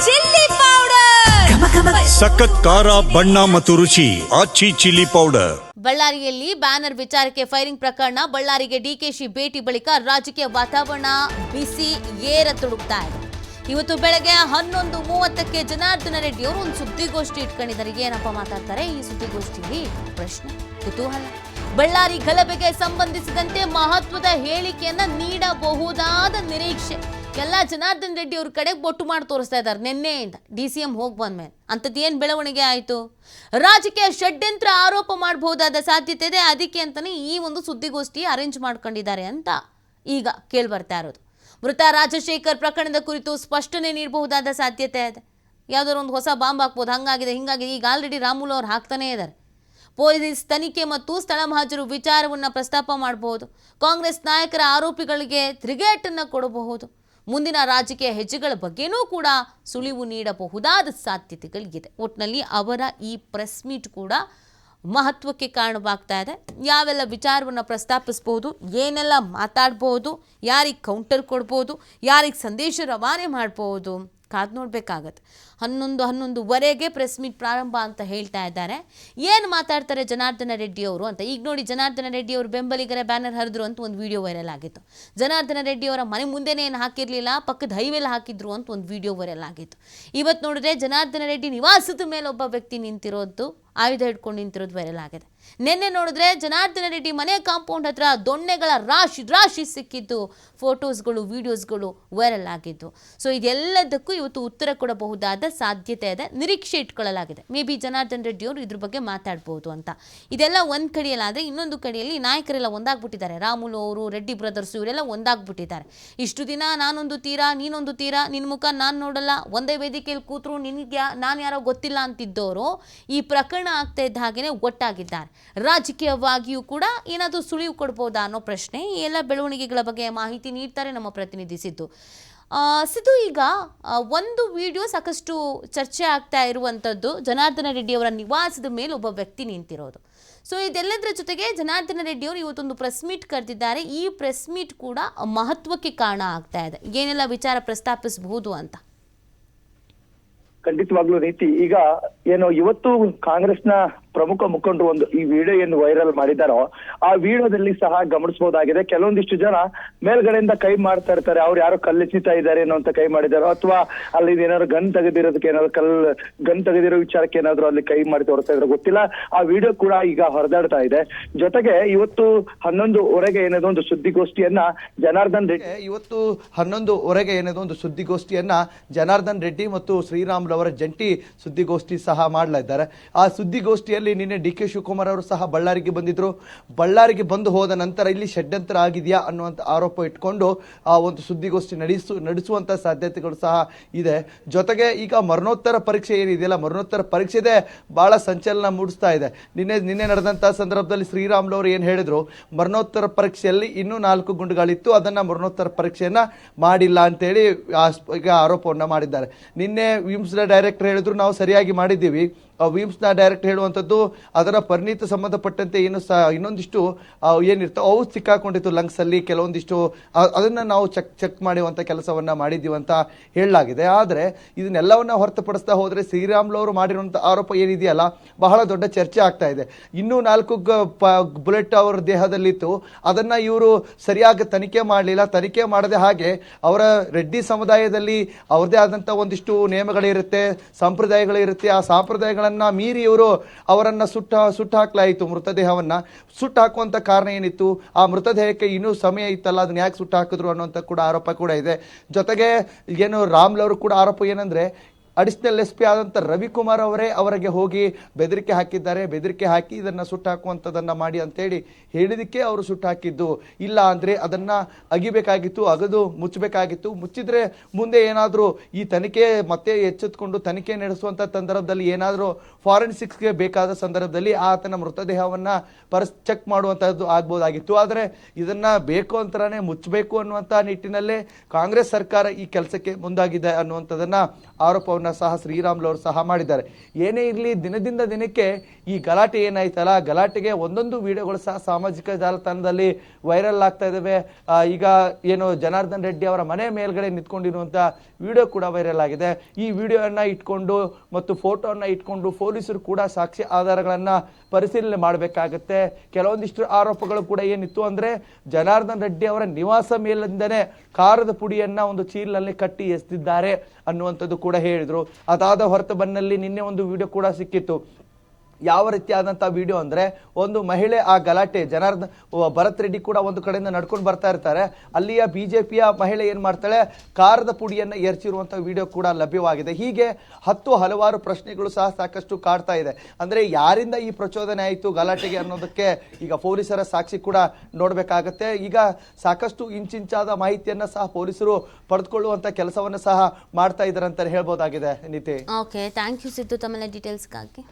Chilli powder, ಸಖತ್ ಖಾರ ಬಣ್ಣ ಮತ್ತು ರುಚಿ ಆಚಿ ಚಿಲ್ಲಿ ಪೌಡರ್. ಬಳ್ಳಾರಿಯಲ್ಲಿ ಬ್ಯಾನರ್ ವಿಚಾರಕ್ಕೆ ಫೈರಿಂಗ್ ಪ್ರಕರಣ. ಬಳ್ಳಾರಿಗೆ ಡಿಕೆಶಿ ಭೇಟಿ ಬಳಿಕ ರಾಜಕೀಯ ವಾತಾವರಣ ಬಿಸಿ ಏರತೊಡಗ್ತಾ ಇದೆ. ಇವತ್ತು ಬೆಳಗ್ಗೆ 11:30ಕ್ಕೆ ಜನಾರ್ದನ ರೆಡ್ಡಿ ಅವರು ಒಂದು ಸುದ್ದಿಗೋಷ್ಠಿ ಇಟ್ಕೊಂಡಿದ್ದಾರೆ. ಏನಪ್ಪ ಮಾತಾಡ್ತಾರೆ ಈ ಸುದ್ದಿಗೋಷ್ಠಿಯಲ್ಲಿ? ಪ್ರಶ್ನೆ, ಕುತೂಹಲ. ಬಳ್ಳಾರಿ ಗಲಭೆಗೆ ಸಂಬಂಧಿಸಿದಂತೆ ಮಹತ್ವದ ಹೇಳಿಕೆಯನ್ನ ನೀಡಬಹುದಾದ ನಿರೀಕ್ಷೆ. ಎಲ್ಲ ಜನಾರ್ದನ್ ರೆಡ್ಡಿ ಅವ್ರ ಕಡೆಗೆ ಬೊಟ್ಟು ಮಾಡಿ ತೋರಿಸ್ತಾ ಇದ್ದಾರೆ ನಿನ್ನೆಯಿಂದ. DCM ಹೋಗಿ ಬಂದ್ಮೇಲೆ ಅಂಥದ್ದು ಏನು ಬೆಳವಣಿಗೆ ಆಯಿತು? ರಾಜಕೀಯ ಷಡ್ಯಂತ್ರ ಆರೋಪ ಮಾಡಬಹುದಾದ ಸಾಧ್ಯತೆ ಇದೆ. ಅದಕ್ಕೆ ಅಂತಾನೆ ಈ ಒಂದು ಸುದ್ದಿಗೋಷ್ಠಿ ಅರೇಂಜ್ ಮಾಡ್ಕೊಂಡಿದ್ದಾರೆ ಅಂತ ಈಗ ಕೇಳ್ಬರ್ತಾ ಇರೋದು. ಮೃತ ರಾಜಶೇಖರ್ ಪ್ರಕರಣದ ಕುರಿತು ಸ್ಪಷ್ಟನೆ ನೀಡಬಹುದಾದ ಸಾಧ್ಯತೆ ಇದೆ. ಯಾವುದಾದ್ರು ಒಂದು ಹೊಸ ಬಾಂಬ್ ಹಾಕ್ಬೋದು, ಹಂಗಾಗಿದೆ ಹಿಂಗಾಗಿದೆ. ಈಗ ಆಲ್ರೆಡಿ ರಾಮುಲು ಅವ್ರು ಹಾಕ್ತಾನೇ ಇದ್ದಾರೆ. ಪೊಲೀಸ್ ತನಿಖೆ ಮತ್ತು ಸ್ಥಳ ಮಹಾಜರು ವಿಚಾರವನ್ನು ಪ್ರಸ್ತಾಪ ಮಾಡಬಹುದು. ಕಾಂಗ್ರೆಸ್ ನಾಯಕರ ಆರೋಪಿಗಳಿಗೆ ತಿರುಗೇಟನ್ನು ಕೊಡಬಹುದು. ಮುಂದಿನ ರಾಜಕೀಯ ಹೆಜ್ಜೆಗಳ ಬಗ್ಗೆನೂ ಕೂಡ ಸುಳಿವು ನೀಡಬಹುದಾದ ಸಾಧ್ಯತೆಗಳಿದೆ. ಒಟ್ಟಿನಲ್ಲಿ ಅವರ ಈ ಪ್ರೆಸ್ ಮೀಟ್ ಕೂಡ ಮಹತ್ವಕ್ಕೆ ಕಾರಣವಾಗ್ತಾ ಇದೆ. ಯಾವೆಲ್ಲ ವಿಚಾರವನ್ನು ಪ್ರಸ್ತಾಪಿಸ್ಬೋದು, ಏನೆಲ್ಲ ಮಾತಾಡ್ಬೋದು, ಯಾರಿಗೆ ಕೌಂಟರ್ ಕೊಡ್ಬೋದು, ಯಾರಿಗೆ ಸಂದೇಶ ರವಾನೆ ಮಾಡ್ಬೋದು, ಕಾದು ನೋಡಬೇಕಾಗತ್ತೆ. 11:11ವರೆಗೆ ಪ್ರೆಸ್ ಮೀಟ್ ಪ್ರಾರಂಭ ಅಂತ ಹೇಳ್ತಾ ಇದ್ದಾರೆ. ಏನು ಮಾತಾಡ್ತಾರೆ ಜನಾರ್ದನ ರೆಡ್ಡಿ ಅವರು ಅಂತ ಈಗ ನೋಡಿ. ಜನಾರ್ದನ ರೆಡ್ಡಿ ಅವರು ಬೆಂಬಲಿಗರ ಬ್ಯಾನರ್ ಹರಿದ್ರು ಅಂತ ಒಂದು ವಿಡಿಯೋ ವೈರಲ್ ಆಗಿತ್ತು. ಜನಾರ್ದನ ರೆಡ್ಡಿ ಅವರ ಮನೆ ಮುಂದೆನೇ ಏನು ಹಾಕಿರಲಿಲ್ಲ, ಪಕ್ಕದ ಹೈವೇಲಿ ಹಾಕಿದ್ರು ಅಂತ ಒಂದು ವಿಡಿಯೋ ವೈರಲ್ ಆಗಿತ್ತು. ಇವತ್ತು ನೋಡಿದ್ರೆ ಜನಾರ್ದನ ರೆಡ್ಡಿ ನಿವಾಸದ ಮೇಲೆ ಒಬ್ಬ ವ್ಯಕ್ತಿ ನಿಂತಿರೋದು, ಆಯುಧ ಹಿಡ್ಕೊಂಡು ನಿಂತಿರೋದು ವೈರಲ್ ಆಗಿದೆ. ನಿನ್ನೆ ನೋಡಿದ್ರೆ ಜನಾರ್ದನ ರೆಡ್ಡಿ ಮನೆ ಕಾಂಪೌಂಡ್ ಹತ್ರ ದೊಣ್ಣೆಗಳ ರಾಶಿ ಸಿಕ್ಕಿದ್ದು, ಫೋಟೋಸ್ಗಳು, ವಿಡಿಯೋಸ್ಗಳು ವೈರಲ್ ಆಗಿದ್ದು. ಸೊ ಇದೆಲ್ಲದಕ್ಕೂ ಇವತ್ತು ಉತ್ತರ ಕೊಡಬಹುದಾದ ಸಾಧ್ಯತೆ ಇದೆ, ನಿರೀಕ್ಷೆ ಇಟ್ಕೊಳ್ಳಲಾಗಿದೆ. ಮೇ ಬಿ ಜನಾರ್ದನ್ ರೆಡ್ಡಿ ಅವರು ಇದ್ರ ಬಗ್ಗೆ ಮಾತಾಡ್ಬೋದು ಅಂತ. ಇದೆಲ್ಲ ಒಂದು ಕಡೆಯಲ್ಲಾದರೆ, ಇನ್ನೊಂದು ಕಡೆಯಲ್ಲಿ ನಾಯಕರೆಲ್ಲ ಒಂದಾಗ್ಬಿಟ್ಟಿದ್ದಾರೆ. ರಾಮುಲು ಅವರು, ರೆಡ್ಡಿ ಬ್ರದರ್ಸ್ ಇವರೆಲ್ಲ ಒಂದಾಗ್ಬಿಟ್ಟಿದ್ದಾರೆ. ಇಷ್ಟು ದಿನ ನಾನೊಂದು ತೀರ ನೀನೊಂದು ತೀರ, ನಿನ್ನ ಮುಖ ನಾನು ನೋಡಲ್ಲ, ಒಂದೇ ವೇದಿಕೆಯಲ್ಲಿ ಕೂತರು ನಿನಗೆ ನಾನು ಯಾರೋ ಗೊತ್ತಿಲ್ಲ ಅಂತಿದ್ದವರು ಈ ಪ್ರಕರಣ ಆಗ್ತಾ ಇದ್ದ ಹಾಗೆಯೇ ಒಟ್ಟಾಗಿದ್ದಾರೆ. ರಾಜಕೀಯವಾಗಿಯೂ ಕೂಡ ಏನಾದರೂ ಸುಳಿವು ಕೊಡ್ಬೋದಾ ಅನ್ನೋ ಪ್ರಶ್ನೆ. ಈ ಎಲ್ಲ ಬೆಳವಣಿಗೆಗಳ ಬಗ್ಗೆ ಮಾಹಿತಿ ನೀಡ್ತಾರೆ ನಮ್ಮ ಪ್ರತಿನಿಧಿ ಸಿದ್ದು. ಸಿದ್ದು, ಈಗ ಒಂದು ವಿಡಿಯೋ ಸಾಕಷ್ಟು ಚರ್ಚೆ ಆಗ್ತಾ ಇರುವಂಥದ್ದು, ಜನಾರ್ದನ ರೆಡ್ಡಿ ಅವರ ನಿವಾಸದ ಮೇಲೆ ಒಬ್ಬ ವ್ಯಕ್ತಿ ನಿಂತಿರೋದು. ಸೊ ಇದೆಲ್ಲದರ ಜೊತೆಗೆ ಜನಾರ್ದನ ರೆಡ್ಡಿ ಅವರು ಇವತ್ತೊಂದು ಪ್ರೆಸ್ ಮೀಟ್ ಕರೆದಿದ್ದಾರೆ. ಈ ಪ್ರೆಸ್ ಮೀಟ್ ಕೂಡ ಮಹತ್ವಕ್ಕೆ ಕಾರಣ ಆಗ್ತಾ ಇದೆ. ಏನೆಲ್ಲ ವಿಚಾರ ಪ್ರಸ್ತಾಪಿಸಬಹುದು ಅಂತ? ಖಂಡಿತವಾಗ್ಲೂ ನೀತಿ. ಈಗ ಏನು ಇವತ್ತು ಕಾಂಗ್ರೆಸ್ನ ಪ್ರಮುಖ ಮುಖಂಡರು ಒಂದು ಈ ವಿಡಿಯೋ ಏನು ವೈರಲ್ ಮಾಡಿದಾರೋ ಆ ವಿಡಿಯೋದಲ್ಲಿ ಸಹ ಗಮನಿಸಬಹುದಾಗಿದೆ. ಕೆಲವೊಂದಿಷ್ಟು ಜನ ಮೇಲ್ಗಡೆಯಿಂದ ಕೈ ಮಾಡ್ತಾ ಇರ್ತಾರೆ, ಅವ್ರು ಯಾರೋ ಕಲ್ಲೆಸಿತಾ ಇದ್ದಾರೆ ಏನೋ ಅಂತ ಕೈ ಮಾಡಿದಾರೋ, ಅಥವಾ ಅಲ್ಲಿ ಏನಾದ್ರು ಗನ್ ತೆಗೆದಿರೋದಕ್ಕೆ ಏನಾದ್ರು ಗನ್ ತೆಗೆದಿರೋ ವಿಚಾರಕ್ಕೆ ಏನಾದ್ರು ಅಲ್ಲಿ ಕೈ ಮಾಡಿ ತೋರಿಸ್ತಾ ಇದ್ರೆ ಗೊತ್ತಿಲ್ಲ. ಆ ವಿಡಿಯೋ ಕೂಡ ಈಗ ಹೊರದಾಡ್ತಾ ಇದೆ. ಜೊತೆಗೆ ಇವತ್ತು 11:00ವರೆಗೆ ಏನೋ ಒಂದು ಸುದ್ದಿಗೋಷ್ಠಿಯನ್ನ ಜನಾರ್ದನ್ ರೆಡ್ಡಿ ಜನಾರ್ದನ್ ರೆಡ್ಡಿ ಮತ್ತು ಶ್ರೀರಾಮುಲು ಅವರ ಜಂಟಿ ಸುದ್ದಿಗೋಷ್ಠಿ ಸಹ ಮಾಡಲಿದ್ದಾರೆ. ಆ ಸುದ್ದಿಗೋಷ್ಠಿಯಲ್ಲಿ ನಿನ್ನೆ DK ಶಿವಕುಮಾರ್ ಅವರು ಸಹ ಬಳ್ಳಾರಿಗೆ ಬಂದಿದ್ರು. ಬಳ್ಳಾರಿಗೆ ಬಂದು ಹೋದ ನಂತರ ಇಲ್ಲಿ ಷಡ್ಯಂತ್ರ ಆಗಿದೆಯಾ ಅನ್ನುವಂಥ ಆರೋಪ ಇಟ್ಕೊಂಡು ಆ ಒಂದು ಸುದ್ದಿಗೋಷ್ಠಿ ನಡೆಸುವಂತ ಸಾಧ್ಯತೆಗಳು ಸಹ ಇದೆ. ಜೊತೆಗೆ ಈಗ ಮರಣೋತ್ತರ ಪರೀಕ್ಷೆ ಏನಿದೆಯಲ್ಲ, ಮರಣೋತ್ತರ ಪರೀಕ್ಷೆದೇ ಬಹಳ ಸಂಚಲನ ಮೂಡಿಸ್ತಾ ಇದೆ. ನಿನ್ನೆ ನಡೆದಂತಹ ಸಂದರ್ಭದಲ್ಲಿ ಶ್ರೀರಾಮುಲು ಅವರು ಏನು ಹೇಳಿದ್ರು, ಮರಣೋತ್ತರ ಪರೀಕ್ಷೆಯಲ್ಲಿ ಇನ್ನೂ 4 ಗುಂಡುಗಳಿತ್ತು, ಅದನ್ನ ಮರಣೋತ್ತರ ಪರೀಕ್ಷೆಯನ್ನ ಮಾಡಿಲ್ಲ ಅಂತೇಳಿ ಈಗ ಆರೋಪವನ್ನ ಮಾಡಿದ್ದಾರೆ. ನಿನ್ನೆ ವಿಮ್ಸ್ ಡೈರೆಕ್ಟರ್ ಹೇಳಿದ್ರು ನಾವು ಸರಿಯಾಗಿ ಮಾಡಿದ್ದೀವಿ. ವಿಮ್ಸ್ನ ಡೈರೆಕ್ಟ್ ಹೇಳುವಂಥದ್ದು ಅದರ ಪರಿಣಿತ ಸಂಬಂಧಪಟ್ಟಂತೆ ಏನು ಇನ್ನೊಂದಿಷ್ಟು ಏನಿರ್ತವೆ ಅವು ಸಿಕ್ಕಾಕೊಂಡಿತ್ತು ಲಂಗ್ಸ್ ಅಲ್ಲಿ, ಕೆಲವೊಂದಿಷ್ಟು ಅದನ್ನ ನಾವು ಚೆಕ್ ಮಾಡುವಂತ ಕೆಲಸವನ್ನ ಮಾಡಿದ್ದೀವಿ ಅಂತ ಹೇಳಲಾಗಿದೆ. ಆದರೆ ಇದನ್ನೆಲ್ಲವನ್ನ ಹೊರತುಪಡಿಸ್ತಾ ಹೋದ್ರೆ ಶ್ರೀರಾಮುಲು ಅವರು ಮಾಡಿರುವಂತ ಆರೋಪ ಏನಿದೆಯಲ್ಲ ಬಹಳ ದೊಡ್ಡ ಚರ್ಚೆ ಆಗ್ತಾ ಇದೆ. ಇನ್ನೂ 4 ಬುಲೆಟ್ ಅವರ ದೇಹದಲ್ಲಿತ್ತು, ಅದನ್ನ ಇವರು ಸರಿಯಾಗಿ ತನಿಖೆ ಮಾಡಲಿಲ್ಲ. ತನಿಖೆ ಮಾಡದೆ ಹಾಗೆ ಅವರ ರೆಡ್ಡಿ ಸಮುದಾಯದಲ್ಲಿ ಅವ್ರದೇ ಆದಂತ ಒಂದಿಷ್ಟು ನಿಯಮಗಳಿರುತ್ತೆ, ಸಂಪ್ರದಾಯಗಳಿರುತ್ತೆ. ಆ ಸಂಪ್ರದಾಯಗಳ ಮೀರಿ ಇವರು ಅವರನ್ನ ಸುಟ್ಟು ಹಾಕಲಾಯಿತು. ಮೃತದೇಹವನ್ನ ಸುಟ್ಟು ಹಾಕುವಂತ ಕಾರಣ ಏನಿತ್ತು, ಆ ಮೃತದೇಹಕ್ಕೆ ಇನ್ನೂ ಸಮಯ ಇತ್ತಲ್ಲ, ಅದನ್ನ ಯಾಕೆ ಸುಟ್ಟು ಹಾಕಿದ್ರು ಅನ್ನುವಂತ ಕೂಡ ಆರೋಪ ಕೂಡ ಇದೆ. ಜೊತೆಗೆ ಏನು ರಾಮುಲು ಅವರು ಕೂಡ ಆರೋಪ ಏನಂದ್ರೆ, ಅಡಿಷನಲ್ SP ಆದಂತ ರವಿಕುಮಾರ್ ಅವರೇ ಅವರಿಗೆ ಹೋಗಿ ಬೆದರಿಕೆ ಹಾಕಿದ್ದಾರೆ. ಬೆದರಿಕೆ ಹಾಕಿ ಇದನ್ನ ಸುಟ್ಟು ಹಾಕುವಂಥದ್ದನ್ನ ಮಾಡಿ ಅಂತೇಳಿ ಹೇಳಿದಕ್ಕೆ ಅವರು ಸುಟ್ಟು ಹಾಕಿದ್ದು. ಇಲ್ಲ ಅಂದ್ರೆ ಅದನ್ನ ಅಗಿಬೇಕಾಗಿತ್ತು, ಅಗದು ಮುಚ್ಚಬೇಕಾಗಿತ್ತು. ಮುಚ್ಚಿದ್ರೆ ಮುಂದೆ ಏನಾದರೂ ಈ ತನಿಖೆ ಮತ್ತೆ ಎಚ್ಚೆತ್ಕೊಂಡು ತನಿಖೆ ನಡೆಸುವಂತ ಸಂದರ್ಭದಲ್ಲಿ ಏನಾದರೂ ಫಾರೆನ್ಸಿಕ್ಸ್ಗೆ ಬೇಕಾದ ಸಂದರ್ಭದಲ್ಲಿ ಆತನ ಮೃತದೇಹವನ್ನ ಚೆಕ್ ಮಾಡುವಂತಹದ್ದು ಆಗ್ಬೋದಾಗಿತ್ತು. ಆದರೆ ಇದನ್ನ ಬೇಕು ಅಂತಾನೆ ಮುಚ್ಚಬೇಕು ಅನ್ನುವಂತ ನಿಟ್ಟಿನಲ್ಲೇ ಕಾಂಗ್ರೆಸ್ ಸರ್ಕಾರ ಈ ಕೆಲಸಕ್ಕೆ ಮುಂದಾಗಿದೆ ಅನ್ನುವಂಥದ್ದನ್ನ ಆರೋಪವನ್ನು ಆರೋಪವನ್ನ ಸಹ ಶ್ರೀರಾಮುಲು ಅವರು ಸಹ ಮಾಡಿದ್ದಾರೆ. ಏನೇ ಇರಲಿ, ದಿನದಿಂದ ದಿನಕ್ಕೆ ಈ ಗಲಾಟೆ ಏನಾಯ್ತಲ್ಲ, ಗಲಾಟೆಗೆ ಒಂದೊಂದು ವಿಡಿಯೋಗಳು ಸಹ ಸಾಮಾಜಿಕ ಜಾಲತಾಣದಲ್ಲಿ ವೈರಲ್ ಆಗ್ತಾ ಇದ್ದಾವೆ. ಈಗ ಏನು ಜನಾರ್ದನ್ ರೆಡ್ಡಿ ಅವರ ಮನೆ ಮೇಲ್ಗಡೆ ನಿಂತ್ಕೊಂಡಿರುವಂತ ವಿಡಿಯೋ ಕೂಡ ವೈರಲ್ ಆಗಿದೆ. ಈ ವಿಡಿಯೋನ ಇಟ್ಕೊಂಡು ಮತ್ತು ಫೋಟೋನ ಇಟ್ಕೊಂಡು ಪೊಲೀಸರು ಕೂಡ ಸಾಕ್ಷಿ ಆಧಾರಗಳನ್ನ ಪರಿಶೀಲನೆ ಮಾಡಬೇಕಾಗತ್ತೆ. ಕೆಲವೊಂದಿಷ್ಟು ಆರೋಪಗಳು ಕೂಡ ಏನಿತ್ತು ಅಂದ್ರೆ, ಜನಾರ್ದನ್ ರೆಡ್ಡಿ ಅವರ ನಿವಾಸ ಮೇಲಿಂದನೇ ಖಾರದ ಪುಡಿಯನ್ನ ಒಂದು ಚೀಲಲ್ಲಿ ಕಟ್ಟಿ ಎಸ್ತಿದ್ದಾರೆ ಅನ್ನುವಂಥದ್ದು ಕೂಡ ಹೇಳಿದ್ರು. ಅದಾದ ಹೊರತು ಬನ್ನಲ್ಲಿ ನಿನ್ನೆ ಒಂದು ವಿಡಿಯೋ ಕೂಡ ಸಿಕ್ಕಿತ್ತು. ಯಾವ ರೀತಿಯಾದಂತಹ ವಿಡಿಯೋ ಅಂದ್ರೆ, ಒಂದು ಮಹಿಳೆ ಆ ಗಲಾಟೆ ಭರತ್ ರೆಡ್ಡಿ ಕೂಡ ಒಂದು ಕಡೆಯಿಂದ ನಡ್ಕೊಂಡು ಬರ್ತಾ ಇರ್ತಾರೆ. ಅಲ್ಲಿಯ ಬಿಜೆಪಿಯ ಮಹಿಳೆ ಏನ್ ಮಾಡ್ತಾಳೆ, ಖಾರದ ಪುಡಿಯನ್ನ ಎರಚಿರುವಂತಹ ವಿಡಿಯೋ ಕೂಡ ಲಭ್ಯವಾಗಿದೆ. ಹೀಗೆ ಹಲವಾರು ಪ್ರಶ್ನೆಗಳು ಸಹ ಸಾಕಷ್ಟು ಕಾಡ್ತಾ ಇದೆ. ಅಂದ್ರೆ ಯಾರಿಂದ ಈ ಪ್ರಚೋದನೆ ಆಯಿತು ಗಲಾಟೆಗೆ ಅನ್ನೋದಕ್ಕೆ ಈಗ ಪೊಲೀಸರ ಸಾಕ್ಷಿ ಕೂಡ ನೋಡ್ಬೇಕಾಗತ್ತೆ. ಈಗ ಸಾಕಷ್ಟು ಇಂಚಿಂಚಾದ ಮಾಹಿತಿಯನ್ನ ಸಹ ಪೊಲೀಸರು ಪಡೆದುಕೊಳ್ಳುವಂತ ಕೆಲಸವನ್ನ ಸಹ ಮಾಡ್ತಾ ಇದ್ದಾರೆ ಅಂತ ಹೇಳ್ಬೋದಾಗಿದೆ. ನೀತಿ. ಓಕೆ, ಥ್ಯಾಂಕ್ ಯು ಸಿದ್ದು ತಮ್ಮೆಲ್ಲ ಡೀಟೇಲ್ಸ್ಗಾಗಿ.